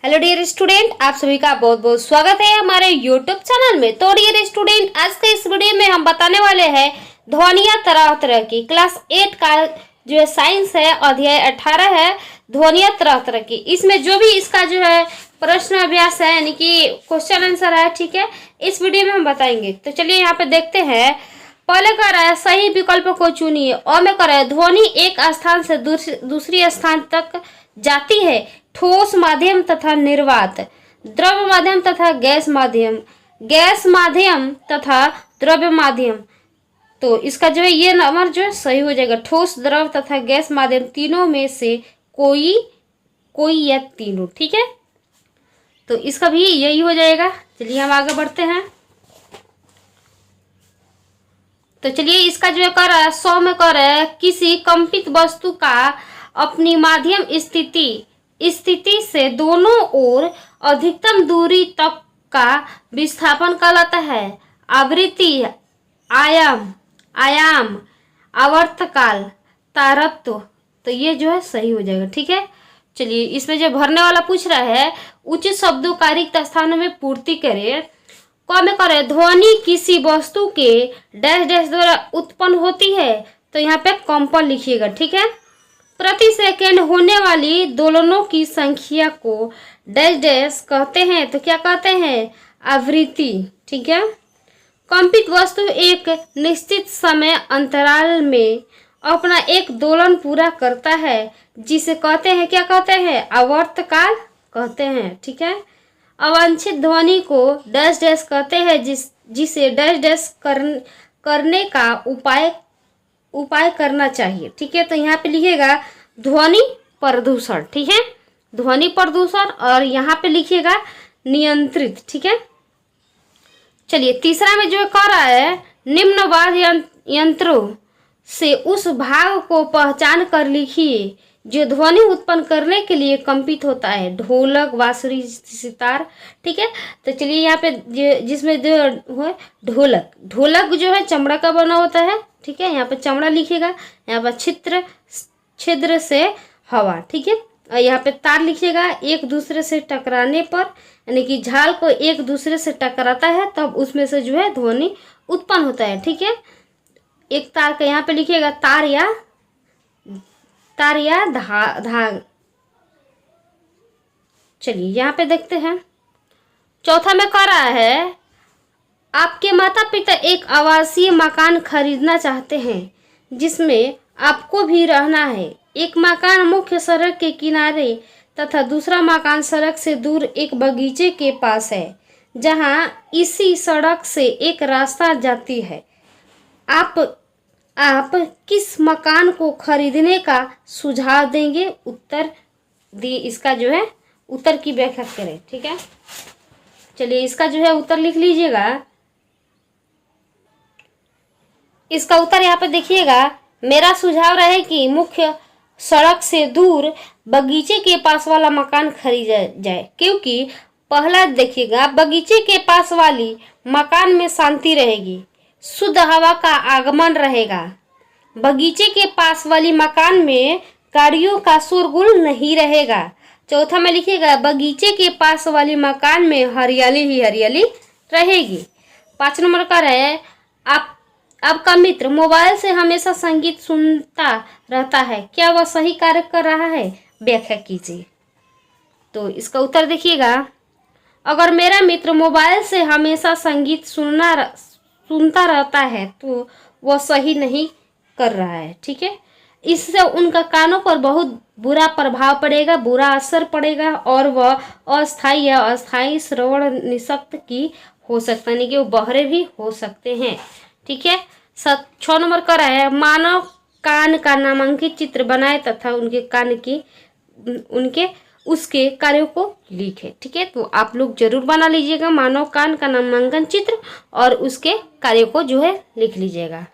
Hello dear student, आप सभी का बहुत बहुत स्वागत है हमारे यूट्यूब चैनल में। तो डियर स्टूडेंट, आज के इस वीडियो में हम बताने वाले हैं ध्वनियाँ तरह तरह की। क्लास 8 का जो है साइंस है, अध्याय 18 है ध्वनियाँ तरह तरह की। इसमें जो भी इसका जो है प्रश्न अभ्यास है, यानी कि क्वेश्चन आंसर है, ठीक है, इस वीडियो में हम बताएंगे। तो चलिए यहाँ पे देखते हैं। पहले कह रहा है सही विकल्प को चुनिए। और में कह रहा है ध्वनि एक स्थान से दूसरी स्थान तक जाती है। ठोस माध्यम तथा निर्वात, द्रव माध्यम तथा गैस माध्यम, गैस माध्यम तथा द्रव्य माध्यम। तो इसका जो है ये नंबर जो है सही हो जाएगा। ठोस, द्रव तथा गैस माध्यम, तीनों में से कोई या तीनों, ठीक है। तो इसका भी यही हो जाएगा। चलिए हम आगे बढ़ते हैं। तो चलिए इसका जो है कर रहा है 100 में कर रहा है किसी कंपित वस्तु का अपनी माध्यम स्थिति से दोनों ओर अधिकतम दूरी तक का विस्थापन कहलाता है। आवृत्ति, आयाम, आवर्तकाल, तारत्व। तो ये जो है सही हो जाएगा, ठीक है। चलिए इसमें जो भरने वाला पूछ रहा है उचित शब्दों का रिक्त स्थानों में पूर्ति करें। कौन में करे ध्वनि किसी वस्तु के डैश डैश द्वारा उत्पन्न होती है। तो यहाँ पे कंपन लिखिएगा, ठीक है। प्रति सेकंड होने वाली दोलनों की संख्या को डैश डैश कहते हैं। तो क्या कहते हैं? आवृत्ति, ठीक है। कंपित वस्तु एक निश्चित समय अंतराल में अपना एक दोलन पूरा करता है, जिसे कहते हैं, क्या कहते हैं? आवर्तकाल कहते हैं, ठीक है। अवांछित ध्वनि को डैश डैश कहते हैं, जिसे डैश डैश करने का उपाय करना चाहिए, ठीक है। तो यहाँ पे लिखिएगा ध्वनि प्रदूषण, ठीक है, ध्वनि प्रदूषण। और यहाँ पे लिखिएगा नियंत्रित, ठीक है। चलिए तीसरा में जो कह रहा है निम्न वाद्य यंत्रों से उस भाग को पहचान कर लिखिए जो ध्वनि उत्पन्न करने के लिए कंपित होता है। ढोलक, बांसुरी, सितार, ठीक है। तो चलिए यहाँ पे जिसमें जो है ढोलक जो है चमड़ा का बना होता है, ठीक है। यहाँ पे चमड़ा लिखिएगा। यहाँ पर छिद्र से हवा, ठीक है। और यहाँ पे तार लिखिएगा। एक दूसरे से टकराने पर, यानी कि झाल को एक दूसरे से टकराता है तब उसमें से जो है ध्वनि उत्पन्न होता है, ठीक है। एक तार का यहाँ पे लिखिएगा तार या धाग। चलिए यहाँ पे देखते हैं। चौथा में कह रहा है आपके माता पिता एक आवासीय मकान खरीदना चाहते हैं जिसमें आपको भी रहना है। एक मकान मुख्य सड़क के किनारे तथा दूसरा मकान सड़क से दूर एक बगीचे के पास है, जहां इसी सड़क से एक रास्ता जाती है। आप किस मकान को खरीदने का सुझाव देंगे? उत्तर दी इसका जो है उत्तर की व्याख्या करें, ठीक है। चलिए इसका जो है उत्तर लिख लीजिएगा। इसका उत्तर यहाँ पे देखिएगा। मेरा सुझाव रहे कि मुख्य सड़क से दूर बगीचे के पास वाला मकान खरीदा जाए, क्योंकि पहला देखिएगा बगीचे के पास वाली मकान में शांति रहेगी, शुद्ध हवा का आगमन रहेगा। बगीचे के पास वाली मकान में गाड़ियों का शोरगुल नहीं रहेगा। चौथा में लिखिएगा बगीचे के पास वाली मकान में हरियाली ही हरियाली रहेगी। 5 नंबर का है आपका मित्र मोबाइल से हमेशा संगीत सुनता रहता है, क्या वह सही कार्य कर रहा है? व्याख्या कीजिए। तो इसका उत्तर देखिएगा। अगर मेरा मित्र मोबाइल से हमेशा संगीत सुनता रहता है तो वह सही नहीं कर रहा है, ठीक है। इससे उनका कानों पर बहुत बुरा प्रभाव पड़ेगा, बुरा असर पड़ेगा और वह अस्थायी या अस्थायी श्रवण निशक्त की हो सकता है, यानी कि वो बहरे भी हो सकते हैं, ठीक है। 6 नंबर का है मानव कान का नामांकित चित्र बनाए तथा उसके कार्यों को लिखे, ठीक है। तो आप लोग जरूर बना लीजिएगा मानव कान का नामांकन चित्र और उसके कार्यों को जो है लिख लीजिएगा।